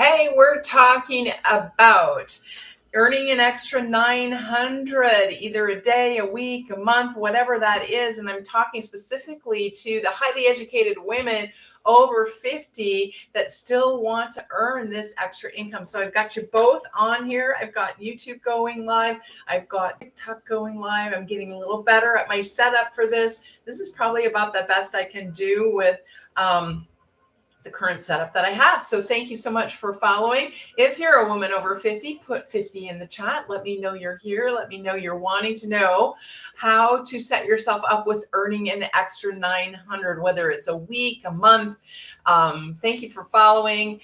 Hey, we're talking about earning an extra 900 either a day, a week, a month, whatever that is. And I'm talking specifically to the highly educated women over 50 that still want to earn this extra income. So I've got you both on here. I've got YouTube going live. I've got TikTok going live. I'm getting a little better at my setup for this. This is probably about the best I can do with the current setup that I have. So thank you so much for following. If you're a woman over 50, put 50 in the chat. Let me know you're here. Let me know you're wanting to know how to set yourself up with earning an extra 900, whether it's a week, a month. Thank you for following.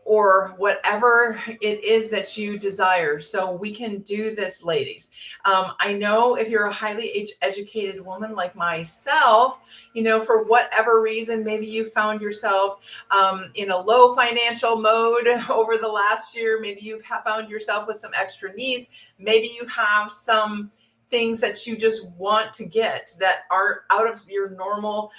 Or whatever it is that you desire. So we can do this, ladies. I know if you're a highly educated woman like myself, for whatever reason, maybe you found yourself in a low financial mode over the last year. Maybe you've found yourself with some extra needs. Maybe you have some things that you just want to get that are out of your normal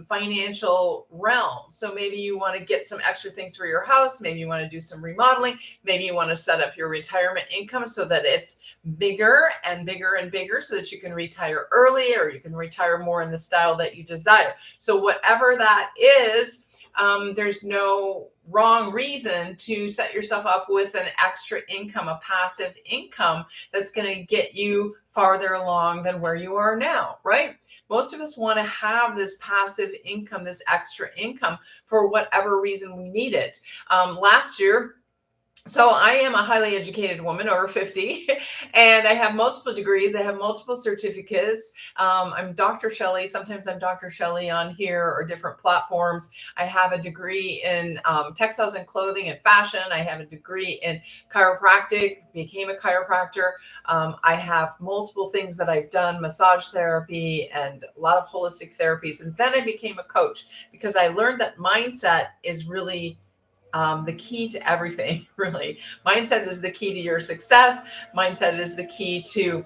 financial realm. So maybe you want to get some extra things for your house. Maybe you want to do some remodeling. Maybe you want to set up your retirement income so that it's bigger and bigger and bigger so that you can retire early, or you can retire more in the style that you desire. So whatever that is, there's no wrong reason to set yourself up with an extra income, a passive income that's going to get you farther along than where you are now, right? Most of us want to have this passive income, this extra income for whatever reason we need it. Last year, so I am a highly educated woman over 50, and I have multiple degrees. I have multiple certificates. I'm Dr. Shelley. Sometimes I'm Dr. Shelley on here or different platforms. I have a degree in textiles and clothing and fashion. I have a degree in chiropractic, became a chiropractor. I have multiple things that I've done, massage therapy and a lot of holistic therapies. And then I became a coach because I learned that mindset is really the key to everything, really. Mindset is the key to your success. Mindset is the key to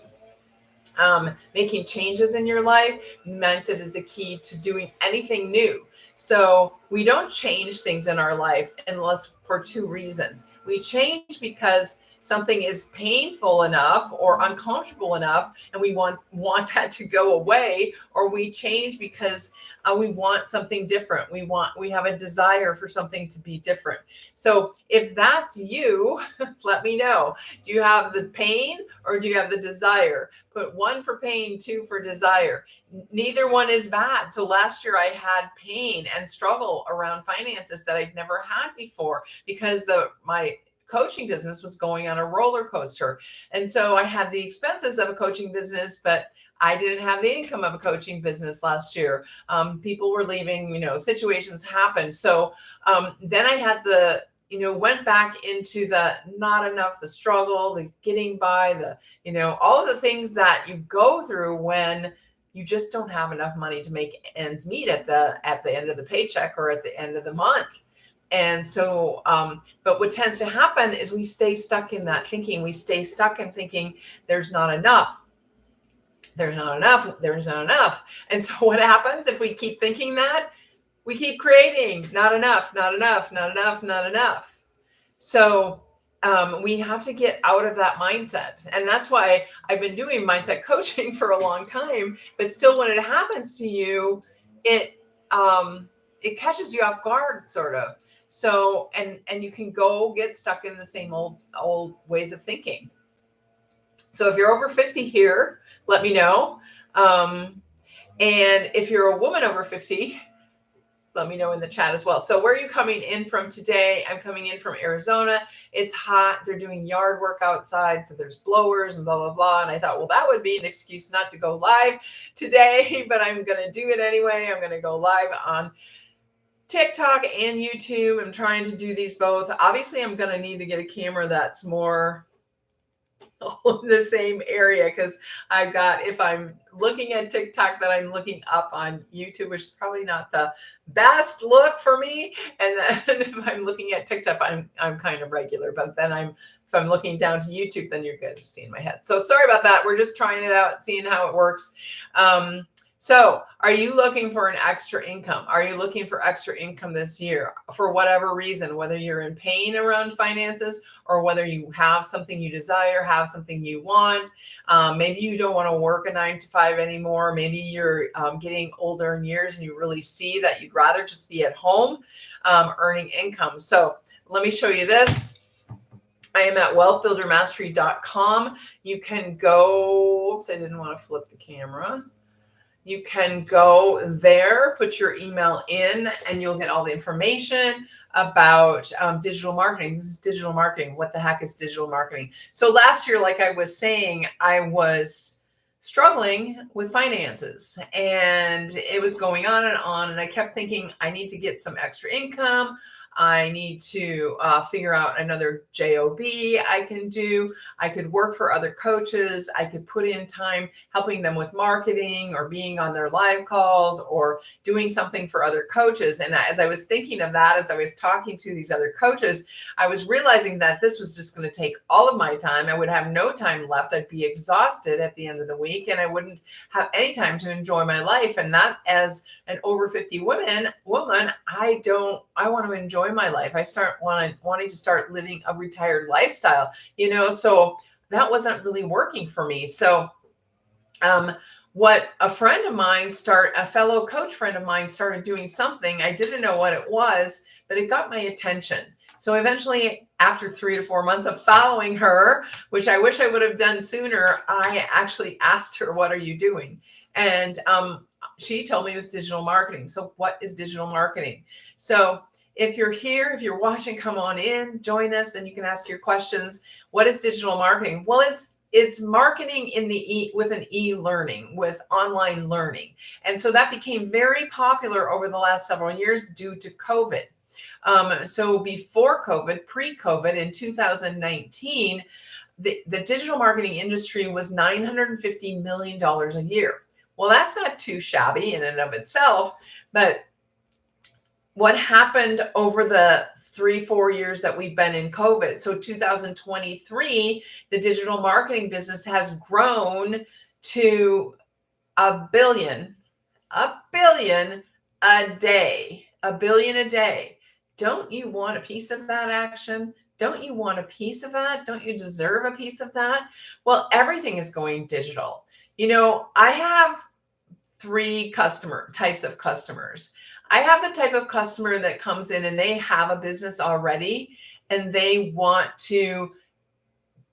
making changes in your life. Mindset is the key to doing anything new. So we don't change things in our life unless for two reasons. We change because something is painful enough or uncomfortable enough, and we want that to go away, or we change because we want something different. We have a desire for something to be different. So if that's you, let me know. Do you have the pain or do you have the desire? Put 1 for pain, 2 for desire. Neither one is bad. So last year I had pain and struggle around finances that I'd never had before because my coaching business was going on a roller coaster. And so I had the expenses of a coaching business, but I didn't have the income of a coaching business last year. People were leaving, situations happened. So then I had went back into the not enough, the struggle, the getting by, all of the things that you go through when you just don't have enough money to make ends meet at the end of the paycheck or at the end of the month. And so, but what tends to happen is we stay stuck in that thinking. We stay stuck in thinking there's not enough. There's not enough. There's not enough. And so what happens if we keep thinking that? We keep creating not enough, not enough, not enough, not enough. So we have to get out of that mindset. And that's why I've been doing mindset coaching for a long time. But still, when it happens to you, it catches you off guard, sort of. So, and you can go get stuck in the same old ways of thinking. So if you're over 50 here, let me know. And if you're a woman over 50, let me know in the chat as well. So where are you coming in from today? I'm coming in from Arizona. It's hot. They're doing yard work outside. So there's blowers and blah, blah, blah. And I thought, well, that would be an excuse not to go live today, but I'm going to do it anyway. I'm going to go live on TikTok and YouTube. I'm trying to do these both. Obviously, I'm going to need to get a camera that's more in the same area, because I've got, if I'm looking at TikTok, then I'm looking up on YouTube, which is probably not the best look for me. And then if I'm looking at TikTok, I'm kind of regular, but then if I'm looking down to YouTube, then you guys are seeing my head. So sorry about that. We're just trying it out, seeing how it works. So, are you looking for an extra income? Are you looking for extra income this year for whatever reason, whether you're in pain around finances or whether you have something you desire, have something you want? Maybe you don't want to work a 9 to 5 anymore. Maybe you're getting older in years and you really see that you'd rather just be at home earning income. So, let me show you this. I am at wealthbuildermastery.com. You can go, oops, I didn't want to flip the camera. You can go there, put your email in, and you'll get all the information about digital marketing. This is digital marketing. What the heck is digital marketing? So last year, like I was saying, I was struggling with finances and it was going on. And I kept thinking, I need to get some extra income. I need to figure out another job I can do. I could work for other coaches. I could put in time helping them with marketing or being on their live calls or doing something for other coaches. And as I was thinking of that, as I was talking to these other coaches, I was realizing that this was just going to take all of my time. I would have no time left. I'd be exhausted at the end of the week and I wouldn't have any time to enjoy my life. And that, as an over 50 woman, I want to enjoy my life. I start wanting to start living a retired lifestyle, so that wasn't really working for me. So what a fellow coach friend of mine started doing something. I didn't know what it was, but it got my attention. So eventually, after 3 to 4 months of following her, which I wish I would have done sooner, I actually asked her, "What are you doing?" And she told me it was digital marketing. So what is digital marketing? So if you're here, if you're watching, come on in, join us, and you can ask your questions. What is digital marketing? Well, it's marketing with an e-learning, with online learning. And so that became very popular over the last several years due to COVID. So before COVID, pre-COVID in 2019, the digital marketing industry was $950 million a year. Well, that's not too shabby in and of itself, but what happened over the 3-4 years that we've been in COVID? So 2023, the digital marketing business has grown to $1 billion a day. $1 billion a day. Don't you want a piece of that action? Don't you want a piece of that? Don't you deserve a piece of that? Well, everything is going digital. I have 3 types of customers. I have the type of customer that comes in and they have a business already and they want to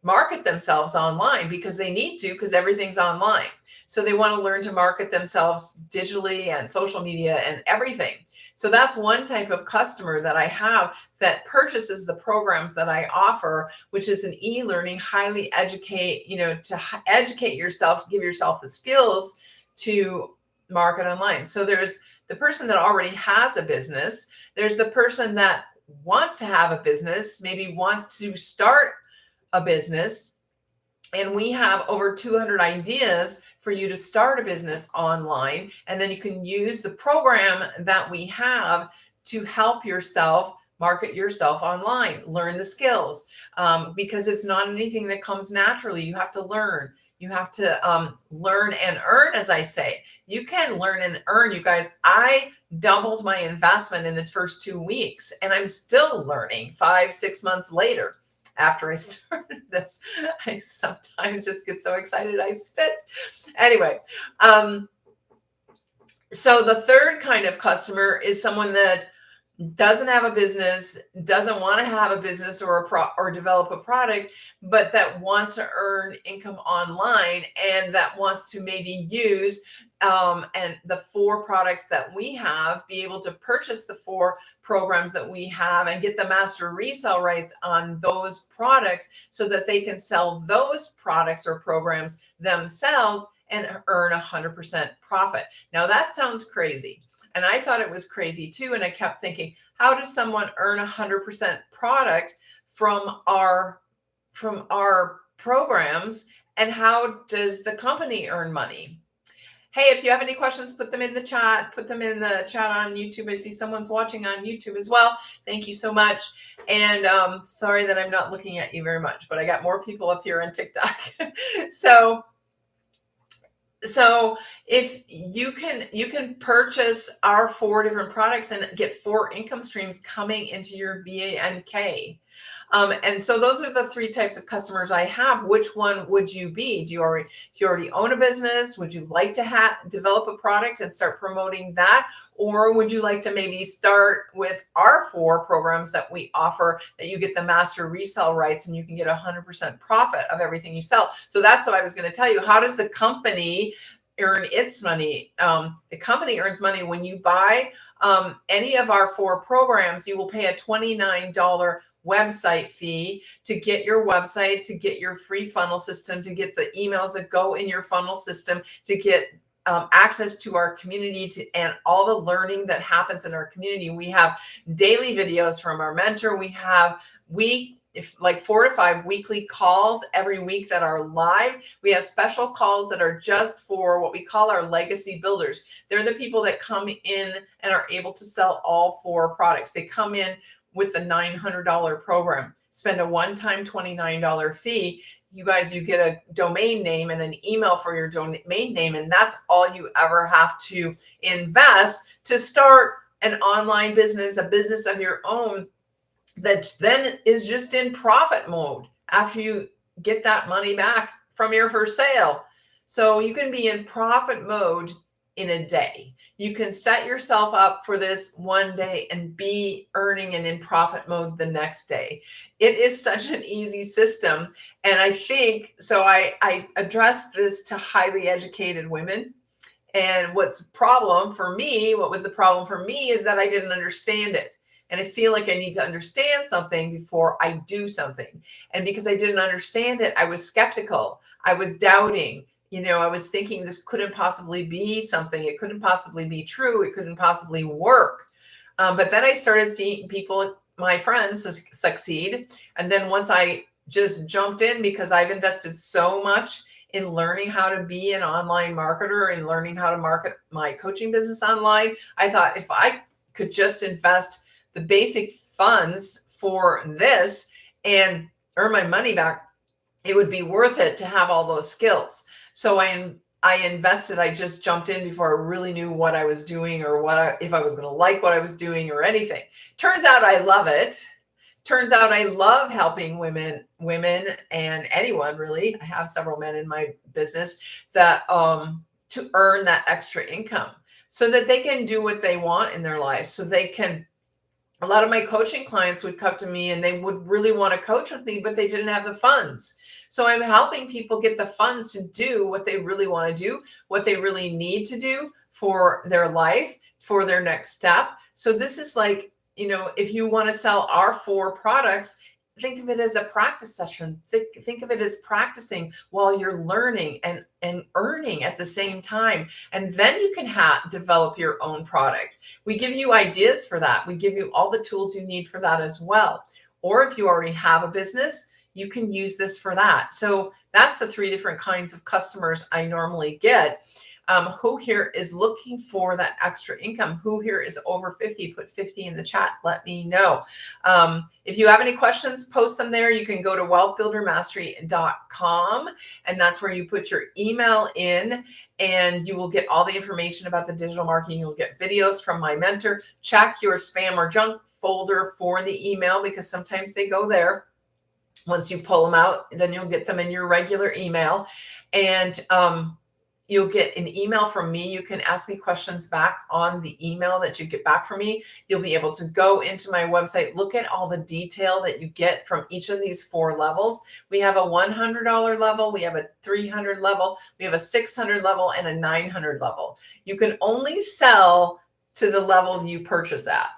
market themselves online because they need to, because everything's online. So they want to learn to market themselves digitally and social media and everything. So that's one type of customer that I have that purchases the programs that I offer, which is an e-learning, highly educate, to educate yourself, give yourself the skills to market online. So there's the person that already has a business. There's the person that wants to have a business, maybe wants to start a business. And we have over 200 ideas for you to start a business online. And then you can use the program that we have to help yourself market yourself online, learn the skills, because it's not anything that comes naturally. You have to learn. You have to learn and earn, as I say. You can learn and earn, you guys. I doubled my investment in the first 2 weeks, and I'm still learning 5-6 months later. After I started this, I sometimes just get so excited I spit. Anyway, so the third kind of customer is someone that doesn't have a business, doesn't want to have a business or develop a product, but that wants to earn income online and that wants to maybe use and the 4 products that we have, be able to purchase the 4 programs that we have and get the master resale rights on those products so that they can sell those products or programs themselves and earn 100% profit. Now that sounds crazy. And I thought it was crazy too. And I kept thinking, how does someone earn 100% product from our programs? And how does the company earn money? Hey, if you have any questions, put them in the chat. Put them in the chat on YouTube. I see someone's watching on YouTube as well. Thank you so much. And sorry that I'm not looking at you very much, but I got more people up here on TikTok. So If you can purchase our 4 different products and get 4 income streams coming into your BANK. And so those are the 3 types of customers I have. Which one would you be? Do you already own a business? Would you like to develop a product and start promoting that? Or would you like to maybe start with our 4 programs that we offer, that you get the master resale rights and you can get 100% profit of everything you sell? So that's what I was going to tell you. How does the company earn its money? The company earns money when you buy any of our 4 programs. You will pay a $29 website fee to get your website, to get your free funnel system, to get the emails that go in your funnel system, to get access to our community, and all the learning that happens in our community. We have daily videos from our mentor. We have like 4 to 5 weekly calls every week that are live. We have special calls that are just for what we call our legacy builders. They're the people that come in and are able to sell all 4 products. They come in with the $900 program, spend a one-time $29 fee. You get a domain name and an email for your domain name, and that's all you ever have to invest to start an online business, a business of your own, that then is just in profit mode after you get that money back from your first sale. So you can be in profit mode in a day. You can set yourself up for this one day and be earning and in profit mode the next day. It is such an easy system. And I think, so I addressed this to highly educated women. And what was the problem for me is that I didn't understand it. And I feel like I need to understand something before I do something. And because I didn't understand it, I was skeptical. I was doubting. I was thinking this couldn't possibly be something. It couldn't possibly be true. It couldn't possibly work. But then I started seeing people, my friends, succeed. And then once I just jumped in, because I've invested so much in learning how to be an online marketer and learning how to market my coaching business online, I thought if I could just invest the basic funds for this and earn my money back, it would be worth it to have all those skills. So I invested. I just jumped in before I really knew what I was doing, or if I was going to like what I was doing or anything. Turns out I love it. Turns out I love helping women and anyone really. I have several men in my business that to earn that extra income so that they can do what they want in their lives. So they can. A lot of my coaching clients would come to me and they would really want to coach with me, but they didn't have the funds. So I'm helping people get the funds to do what they really want to do, what they really need to do for their life, for their next step. So this is like, if you want to sell our 4 products, think of it as a practice session. Think of it as practicing while you're learning and earning at the same time. And then you can develop your own product. We give you ideas for that. We give you all the tools you need for that as well. Or if you already have a business, you can use this for that. So that's the 3 different kinds of customers I normally get. Who here is looking for that extra income? Who here is over 50? Put 50 in the chat. Let me know. If you have any questions, post them there. You can go to wealthbuildermastery.com, and that's where you put your email in, and you will get all the information about the digital marketing. You'll get videos from my mentor. Check your spam or junk folder for the email, because sometimes they go there. Once you pull them out, then you'll get them in your regular email. And you'll get an email from me. You can ask me questions back on the email that you get back from me. You'll be able to go into my website, look at all the detail that you get from each of these 4 levels. We have a $100 level, we have a $300 level, we have a $600 level, and a $900 level. You can only sell to the level you purchase at.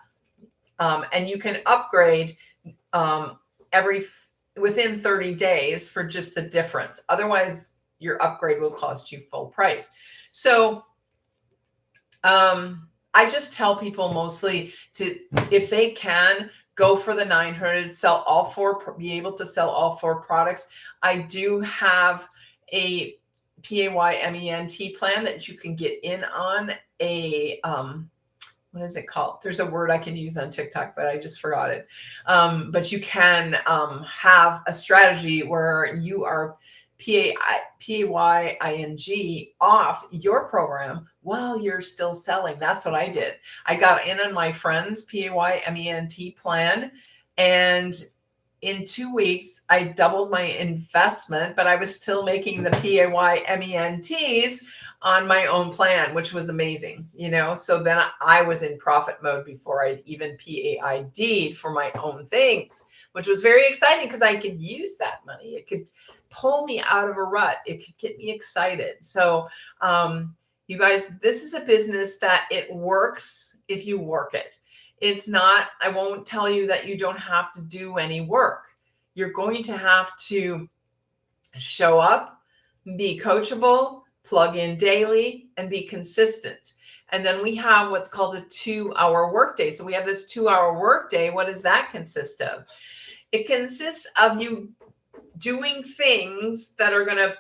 And you can upgrade within 30 days for just the difference. Otherwise, your upgrade will cost you full price. So I just tell people mostly to, if they can, go for the 900, sell all 4, be able to sell all 4 products. I do have a PAYMENT plan that you can get in on a, what is it called? There's a word I can use on TikTok, but I just forgot it. But you can have a strategy where you are PAYING off your program while you're still selling. That's what I did. I got in on my friend's PAYMENT plan, and in 2 weeks, I doubled my investment, but I was still making the PAYMENTs on my own plan, which was amazing, So then I was in profit mode before I'd even PAID'd for my own things, which was very exciting because I could use that money. It could pull me out of a rut. It could get me excited. So, you guys, this is a business that it works if you work it. It's not, I won't tell you that you don't have to do any work. You're going to have to show up, be coachable, plug in daily, and be consistent. And then we have what's called a 2-hour workday. So we have this 2-hour workday. What does that consist of? It consists of you doing things that are going to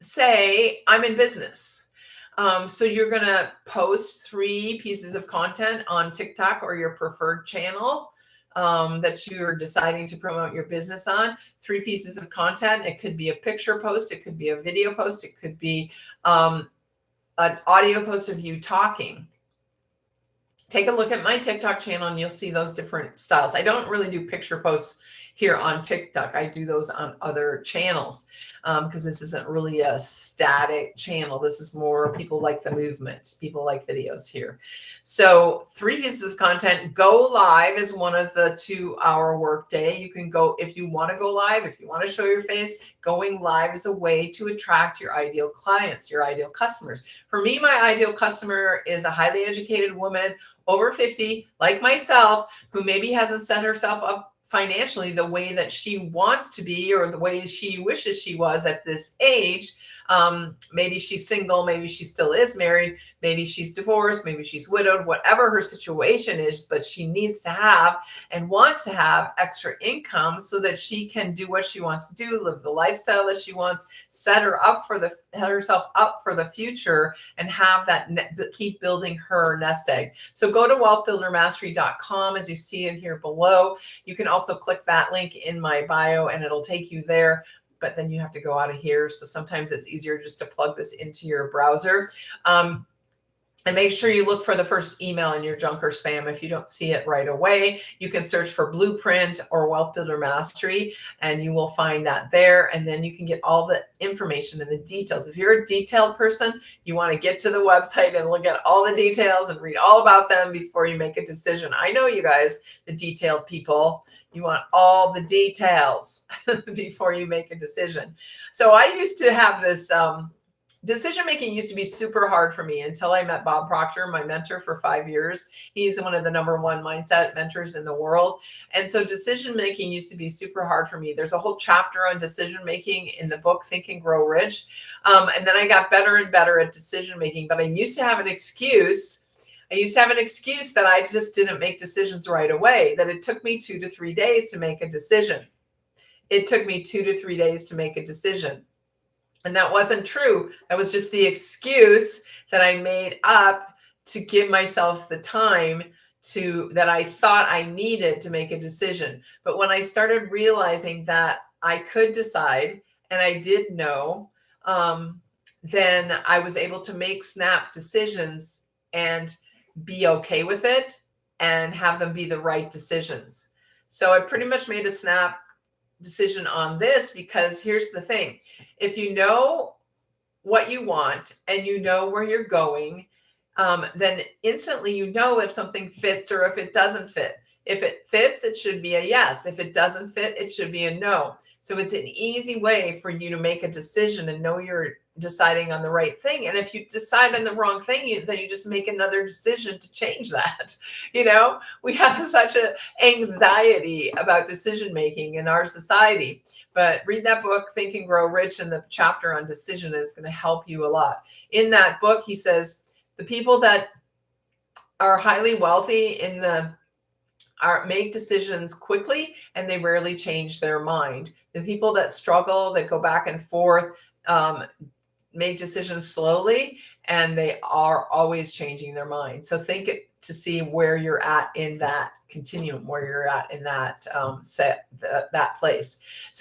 say, I'm in business. So you're going to post 3 pieces of content on TikTok or your preferred channel that you're deciding to promote your business on. 3 pieces of content. It could be a picture post. It could be a video post. It could be an audio post of you talking. Take a look at my TikTok channel and you'll see those different styles. I don't really do picture posts here on TikTok. I do those on other channels because this isn't really a static channel. This is more people like the movement. People like videos here. So 3 pieces of content. Go live is one of the 2-hour workday. You can go if you want to go live, if you want to show your face. Going live is a way to attract your ideal clients, your ideal customers. For me, my ideal customer is a highly educated woman over 50, like myself, who maybe hasn't set herself up financially the way that she wants to be or the way she wishes she was at this age. Maybe she's single, maybe she still is married, maybe she's divorced, maybe she's widowed, whatever her situation is, but she needs to have and wants to have extra income so that she can do what she wants to do, live the lifestyle that she wants, set herself up for the future, and have that keep building her nest egg. So go to wealthbuildermastery.com as you see it here below. You can also click that link in my bio and it'll take you there. But then you have to go out of here. So sometimes it's easier just to plug this into your browser. And make sure you look for the first email in your junk or spam if you don't see it right away. You can search for Blueprint or Wealth Builder Mastery, and you will find that there. And then you can get all the information and the details. If you're a detailed person, you want to get to the website and look at all the details and read all about them before you make a decision. I know you guys, the detailed people, you want all the details before you make a decision. So I used to have this decision making used to be super hard for me until I met Bob Proctor, my mentor for 5 years. He's one of the #1 mindset mentors in the world. And so decision making used to be super hard for me. There's a whole chapter on decision making in the book, Think and Grow Rich. And then I got better and better at decision making, but I used to have an excuse. That I just didn't make decisions right away, that it took me 2 to 3 days to make a decision. It took me 2 to 3 days to make a decision. And that wasn't true. That was just the excuse that I made up to give myself the time that I thought I needed to make a decision. But when I started realizing that I could decide and I did know, then I was able to make snap decisions and be okay with it and have them be the right decisions. So I pretty much made a snap decision on this because here's the thing. If you know what you want and you know where you're going, then instantly you know if something fits or if it doesn't fit. If it fits, it should be a yes. If it doesn't fit, it should be a no. So it's an easy way for you to make a decision and know you're deciding on the right thing. And if you decide on the wrong thing, then you just make another decision to change that. We have such an anxiety about decision making in our society. But read that book, Think and Grow Rich, and the chapter on decision is going to help you a lot. In that book, he says the people that are highly wealthy make decisions quickly and they rarely change their mind. The people that struggle, that go back and forth, make decisions slowly and they are always changing their mind. So think to see where you're at in that continuum, where you're at in that that place. So